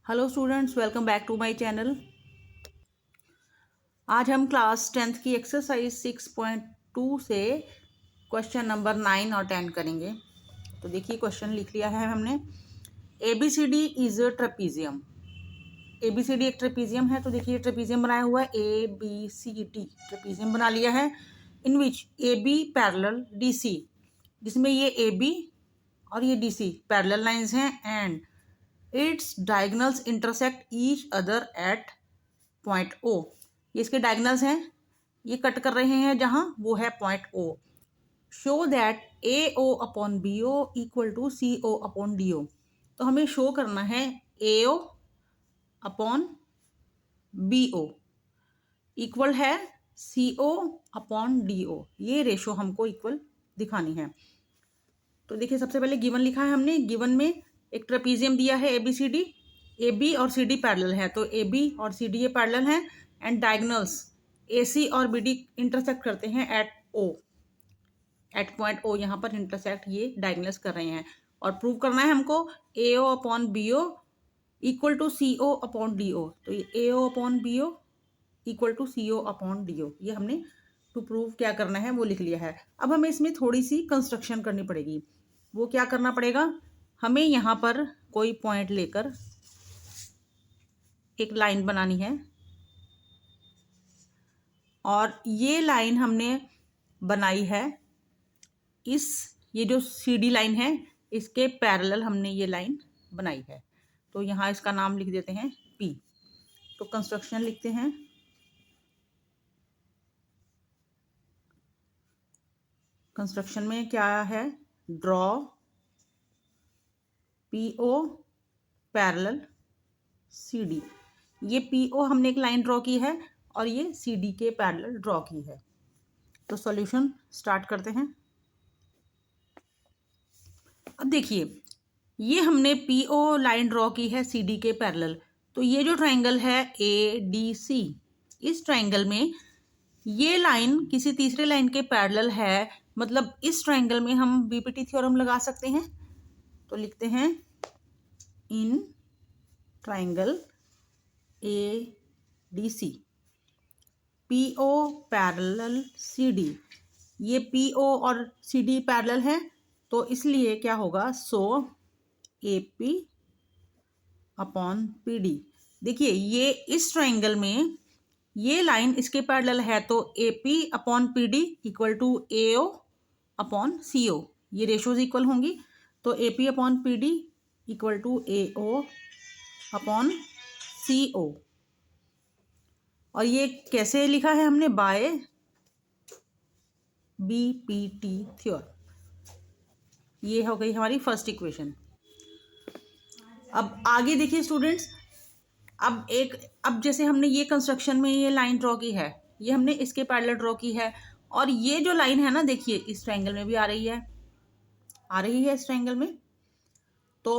Hello students, welcome back to my channel. आज हम class 10th की एक्सरसाइज 6.2 से क्वेश्चन नंबर 9 और 10 करेंगे। तो देखिए, क्वेश्चन लिख लिया है हमने। ABCD is a trapezium. ABCD एक ट्रेपीजियम है। तो देखिए, ट्रेपीजियम बनाया हुआ है ABCD, ट्रेपीजियम बना लिया है। इन विच AB पैरेलल DC, जिसमें ये AB और ये DC पैरेलल लाइंस हैं and it's diagonals intersect each other at point O। ये इसके डायगोनल्स हैं, ये कट कर रहे हैं जहां, वो है point O। Show that AO upon BO equal to CO upon DO। तो हमें शो करना है AO अपॉन BO इक्वल है CO अपॉन DO। ये रेशो हमको इक्वल दिखानी है। तो देखिए, सबसे पहले गिवन लिखा है हमने। गिवन में एक ट्रेपीजियम दिया है ABCD, AB और CD पैरेलल है। तो AB और CD ये पैरेलल हैं एंड डायगोनल्स AC और BD इंटरसेक्ट करते हैं at O, at point O। यहाँ पर इंटरसेक्ट ये डायगोनल्स कर रहे हैं और प्रूव करना है हमको AO upon BO equal to CO upon DO। तो ये AO upon BO equal to CO upon DO, ये हमने टू प्रूव क्या करना है वो लिख लिया है। अब हमें इसमें थोड़ी सी कंस्ट्रक्शन करनी पड़ेगी। वो क्या करना पड़ेगा, हमें यहाँ पर कोई पॉइंट लेकर एक लाइन बनानी है और ये लाइन हमने बनाई है इस, ये जो CD लाइन है इसके पैरेलल हमने ये लाइन बनाई है। तो यहाँ इसका नाम लिख देते हैं P। तो कंस्ट्रक्शन लिखते हैं। कंस्ट्रक्शन में क्या है, ड्रॉ PO पैरेलल CD। ये PO हमने एक लाइन ड्रॉ की है और ये CD के पैरेलल ड्रॉ की है। तो सॉल्यूशन स्टार्ट करते हैं। अब देखिए, ये हमने PO लाइन ड्रॉ की है CD के पैरेलल। तो ये जो ट्रायंगल है ADC, इस ट्रायंगल में ये लाइन किसी तीसरे लाइन के पैरेलल है, मतलब इस ट्रायंगल में हम BPT थ्योरम लगा सकते हैं। तो लिखते हैं in triangle ADC PO parallel CD। ये PO और CD पैरेलल है, तो इसलिए क्या होगा, सो AP अपॉन PD। देखिए, ये इस ट्रायंगल में ये लाइन इसके पैरेलल है, तो AP upon PD equal to AO upon CO। ये रेशोज इक्वल होंगी। तो AP upon PD equal to AO upon CO। और ये कैसे लिखा है हमने, बाय BPT थ्योरम। ये हो गई हमारी फर्स्ट इक्वेशन। अब आगे देखिए स्टूडेंट्स, अब जैसे हमने ये कंस्ट्रक्शन में ये लाइन ड्रॉ की है, ये हमने इसके पैरेलल ड्रॉ की है और ये जो लाइन है ना, देखिए इस ट्रायंगल में भी आ रही है इस ट्रायंगल में। तो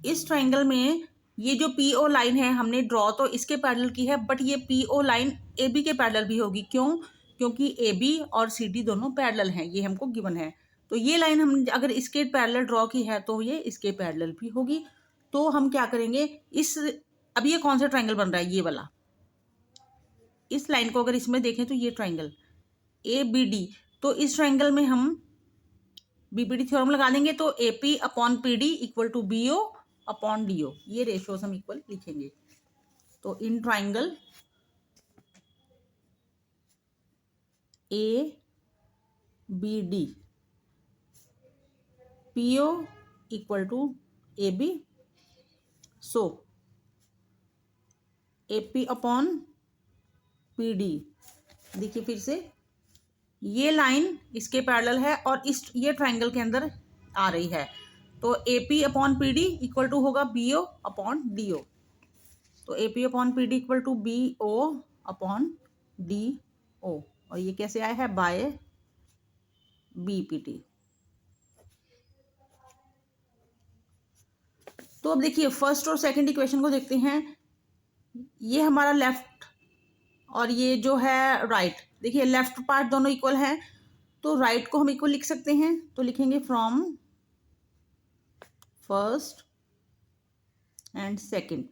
इस ट्रायंगल में ये जो PO लाइन है हमने ड्रॉ तो इसके पैरेलल की है, बट ये PO लाइन AB के पैरेलल भी होगी। क्यों? क्योंकि AB और CD दोनों पैरेलल हैं, ये हमको गिवन है। तो ये लाइन हम अगर इसके पैरेलल ड्रॉ की है तो ये इसके पैरेलल भी होगी। तो हम क्या करेंगे, अब ये कौन सा ट्रायंगल बन रहा है, ये वाला। इस लाइन को अगर इसमें देखें तो ये ट्रायंगल ABD, तो इस ट्रायंगल में हम BPT थ्योरम लगा देंगे। तो AP upon PD equal to BO upon DO, ये रेशियोज हम इक्वल लिखेंगे। तो in triangle ABD PO equal to AB, so AP upon PD। देखिए फिर से, ये लाइन इसके पैरेलल है और ये ट्रायंगल के अंदर आ रही है। तो AP upon PD equal to होगा BO अपॉन DO। तो AP upon PD equal to BO upon DO। और ये कैसे आया है, बाय BPT। तो अब देखिए, फर्स्ट और सेकंड इक्वेशन को देखते हैं। ये हमारा लेफ्ट और ये जो है राइट। देखिए, लेफ्ट पार्ट दोनों इक्वल है, तो राइट को हम इक्वल लिख सकते हैं। तो लिखेंगे from first and second.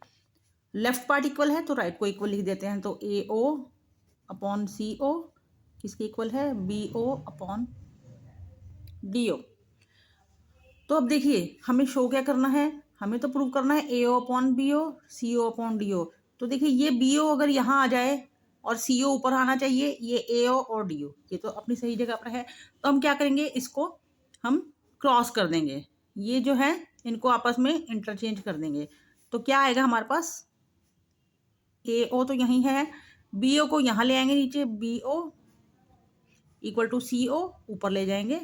Left part equal है तो राइट को इक्वल लिख देते हैं, तो ए ओ अपॉन सी ओ किसके इक्वल है, B O upon D O. तो अब देखिए हमें शो क्या करना है, हमें तो प्रूव करना है A O upon B O, C O upon D O. तो देखिए ये बी ओ अगर यहाँ आ जाए और सी ओ ऊपर आना चाहिए, ये ए ओ और डी ओ ये तो अपनी सही जगह पर है। तो हम क्या करेंगे, इसको हम क्रॉस कर देंगे, ये जो है इनको आपस में इंटरचेंज कर देंगे। तो क्या आएगा हमारे पास, ए ओ तो यहीं है, बी ओ को यहाँ ले आएंगे नीचे, B O equal to C ओ ऊपर ले जाएंगे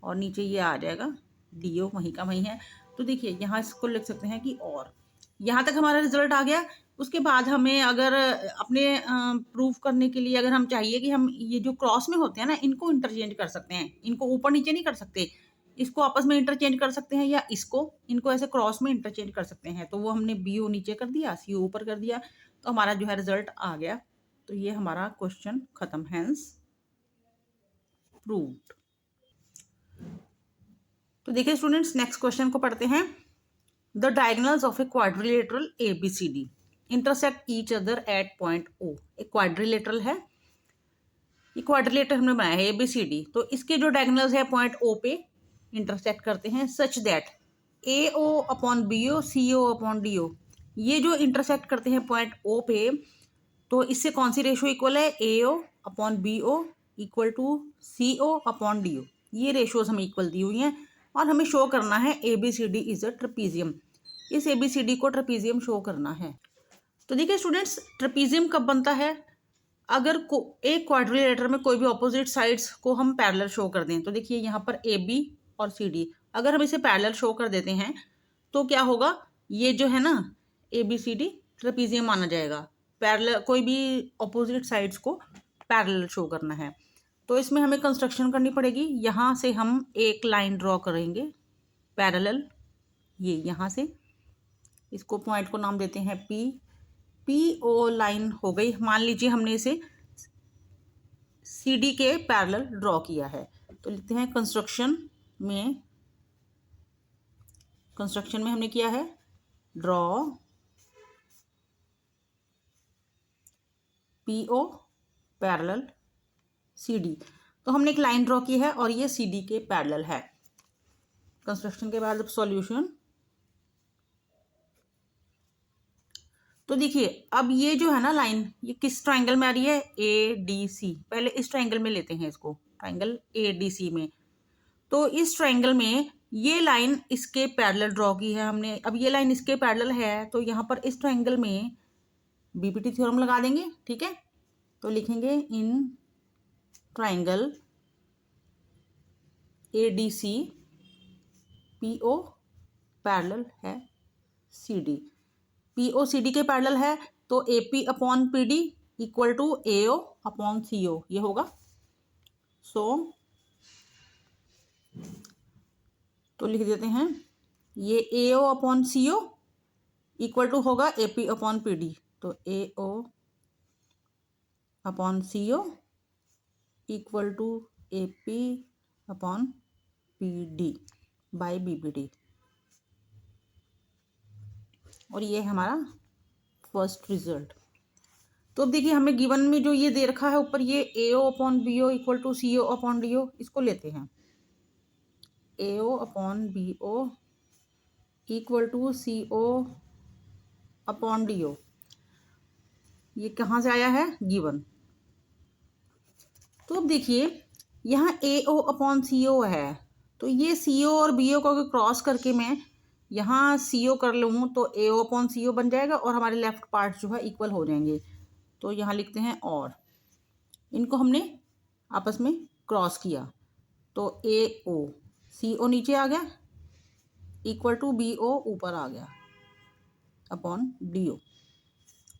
और नीचे ये आ जाएगा डी ओ वहीं का वहीं है। तो देखिए यहाँ इसको लिख सकते हैं कि और यहाँ तक हमारा रिजल्ट आ गया। उसके बाद हमें अगर अपने प्रूफ करने के लिए अगर हम चाहिए कि हम ये जो क्रॉस में होते हैं ना इनको इंटरचेंज कर सकते हैं, इनको ऊपर नीचे नहीं कर सकते, इसको आपस में इंटरचेंज कर सकते हैं या इनको ऐसे क्रॉस में इंटरचेंज कर सकते हैं। तो वो हमने बी ओ नीचे कर दिया, सी ओ ऊपर कर दिया, तो हमारा जो है रिजल्ट आ गया। तो ये हमारा क्वेश्चन खत्म, हैंस प्रूव्ड। तो देखिए स्टूडेंट्स नेक्स्ट क्वेश्चन को पढ़ते हैं। The diagonals of a quadrilateral A B C D intersect each other at point O. एक क्वाड्रिलेटरल है, ये क्वाड्रिलेटर हमने बनाया है ए बी सी डी, तो इसके जो डायगोनल्स है पॉइंट ओ पे इंटरसेक्ट करते हैं such that A O upon B O, C O upon D O. ये जो इंटरसेक्ट करते हैं पॉइंट ओ पे, तो इससे कौन सी रेशो इक्वल है, A O upon B O equal to C O upon D O. ये रेशोज हमें इक्वल दी हुई हैं और हमें शो करना है A B C D is a trapezium. इस ए बी सी डी को ट्रेपीजियम शो करना है। तो देखिए स्टूडेंट्स ट्रेपीजियम कब बनता है, अगर एक क्वाड्रिलेटर में कोई भी ऑपोजिट साइड्स को हम पैरेलल शो कर दें। तो देखिए यहाँ पर ए बी और सी डी अगर हम इसे पैरेलल शो कर देते हैं तो क्या होगा, ये जो है ना A B C D trapezium माना जाएगा। पैरेलल कोई भी ऑपोजिट साइड्स को पैरेलल शो करना है तो इसमें हमें कंस्ट्रक्शन करनी पड़ेगी। यहाँ से हम एक लाइन ड्रॉ करेंगे पैरेलल, ये यहाँ से इसको पॉइंट को नाम देते हैं पी, पी ओ लाइन हो गई। मान लीजिए हमने इसे सी डी के पैरेलल ड्रॉ किया है, तो लिखते हैं कंस्ट्रक्शन में हमने किया है draw P O parallel C D. तो हमने एक लाइन ड्रॉ की है और ये सी डी के पैरेलल है। कंस्ट्रक्शन के बाद सॉल्यूशन, तो देखिए अब ये जो है ना लाइन ये किस ट्राइंगल में आ रही है, ए डी सी। पहले इस ट्राइंगल में लेते हैं इसको, ट्राइंगल ए डी सी में। तो इस ट्राइंगल में ये लाइन इसके पैरेलल ड्रॉ की है हमने। अब ये लाइन इसके पैरेलल है तो यहाँ पर इस ट्राइंगल में बीपीटी थ्योरम लगा देंगे, ठीक है। तो लिखेंगे in triangle A D C P O parallel है C D. P O C D के पैरेलल है तो A P upon P D equal to A O upon C O ये होगा। तो लिख देते हैं ये A O upon C O equal to होगा A P upon P D. तो A O upon C O equal to A P upon P D by B P D. और ये है हमारा फर्स्ट रिजल्ट। तो अब देखिए हमें गिवन में जो ये दे रखा है ऊपर, ये A O upon B O equal to C O upon D O, इसको लेते हैं A O upon B O equal to C O upon D O. ये कहाँ से आया है, गिवन। तो अब देखिए यहाँ ए ओ अपॉन सी ओ है, तो ये सी ओ और बी ओ को अगर क्रॉस करके मैं यहाँ सी ओ कर लूँ तो ए ओ अपॉन सी ओ बन जाएगा और हमारे लेफ्ट पार्ट जो है इक्वल हो जाएंगे। तो यहाँ लिखते हैं और इनको हमने आपस में क्रॉस किया तो ए ओ सी ओ नीचे आ गया इक्वल टू बी ओ ऊपर आ गया अपॉन डी ओ।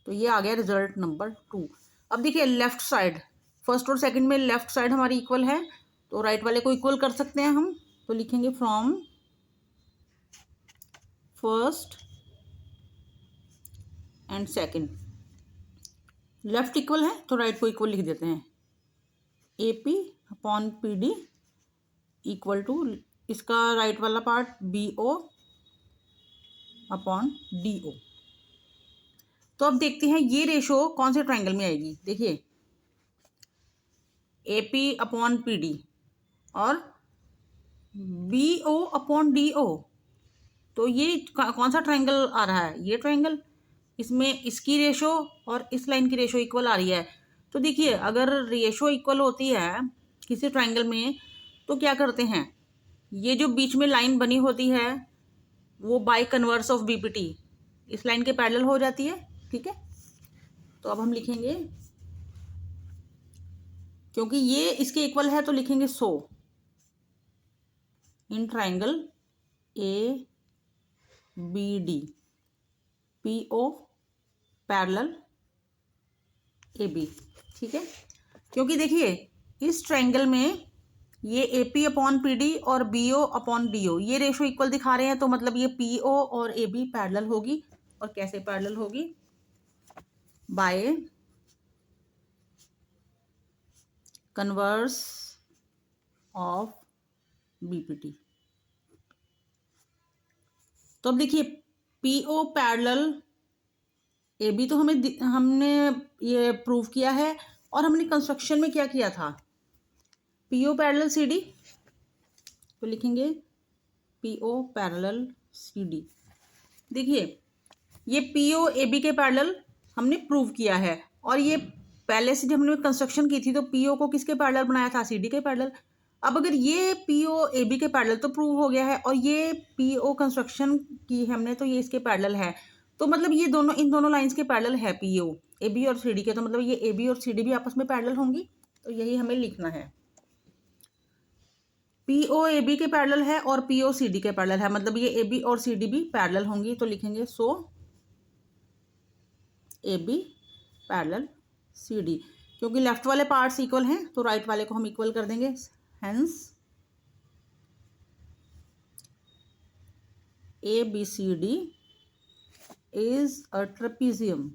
तो ये आ गया रिजल्ट नंबर 2। अब देखिए लेफ्ट साइड, फर्स्ट और सेकंड में लेफ्ट साइड हमारी इक्वल है तो राइट वाले को इक्वल कर सकते हैं हम। तो लिखेंगे from first and second, left equal है तो राइट को इक्वल लिख देते हैं A P upon P D equal to इसका राइट वाला part B O upon D O. तो अब देखते हैं ये रेशो कौन से ट्राइंगल में आएगी। देखिए AP अपॉन PD और BO अपॉन DO, तो ये कौन सा ट्राइंगल आ रहा है, ये ट्राइंगल। इसमें इसकी रेशो और इस लाइन की रेशो इक्वल आ रही है। तो देखिए अगर रेशो इक्वल होती है किसी ट्राइंगल में तो क्या करते हैं, ये जो बीच में लाइन बनी होती है वो बाय कन्वर्स ऑफ BPT इस लाइन के पैरेलल हो जाती है। ठीक है, तो अब हम लिखेंगे, क्योंकि ये इसके इक्वल है तो लिखेंगे so in triangle ABD PO parallel AB। ठीक है, क्योंकि देखिए इस ट्राइंगल में ये AP अपॉन PD और BO अपॉन DO ये रेशो इक्वल दिखा रहे हैं, तो मतलब ये PO और AB पैरेलल होगी। और कैसे पैरेलल होगी, बाय कन्वर्स ऑफ BPT। तो अब देखिए PO पैरेलल AB तो हमने ये प्रूव किया है, और हमने कंस्ट्रक्शन में क्या किया था, PO पैरेलल CD, तो लिखेंगे PO पैरेलल CD। देखिए ये PO AB के पैरेलल हमने प्रूव किया है, और ये पहले से जब हमने कंस्ट्रक्शन की थी तो PO को किसके पैरेलल बनाया था, CD के पैरेलल। अब अगर ये PO AB के पैरेलल तो प्रूव हो गया है, और ये PO कंस्ट्रक्शन की है हमने तो ये इसके पैरेलल है, तो मतलब ये दोनों इन दोनों लाइंस के पैरेलल है PO AB और CD के, तो मतलब ये AB और CD भी आपस में पैरेलल होंगी। तो यही हमें लिखना है, PO AB के पैरेलल है और PO CD के पैरेलल है, मतलब ये AB और CD भी पैरेलल होंगी। तो लिखेंगे सो AB पैरेलल CD, क्योंकि लेफ्ट वाले पार्ट्स इक्वल हैं तो राइट वाले को हम इक्वल कर देंगे, hence ABCD is a trapezium.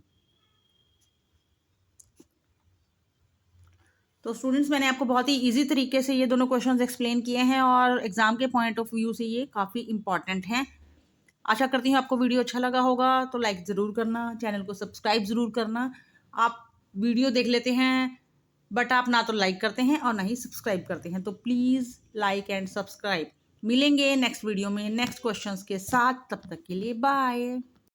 तो स्टूडेंट्स मैंने आपको बहुत ही इजी तरीके से ये दोनों क्वेश्चंस एक्सप्लेन किए हैं, और एग्जाम के पॉइंट ऑफ व्यू से ये काफ़ी इंपॉर्टेंट हैं। आशा करती हूँ आपको वीडियो अच्छा लगा होगा, तो लाइक ज़रूर करना, चैनल को सब्सक्राइब ज़रूर करना। आप वीडियो देख लेते हैं बट आप ना तो लाइक करते हैं और ना ही सब्सक्राइब करते हैं, तो प्लीज़ लाइक एंड सब्सक्राइब। मिलेंगे नेक्स्ट वीडियो में नेक्स्ट क्वेश्चंस के साथ, तब तक के लिए बाय।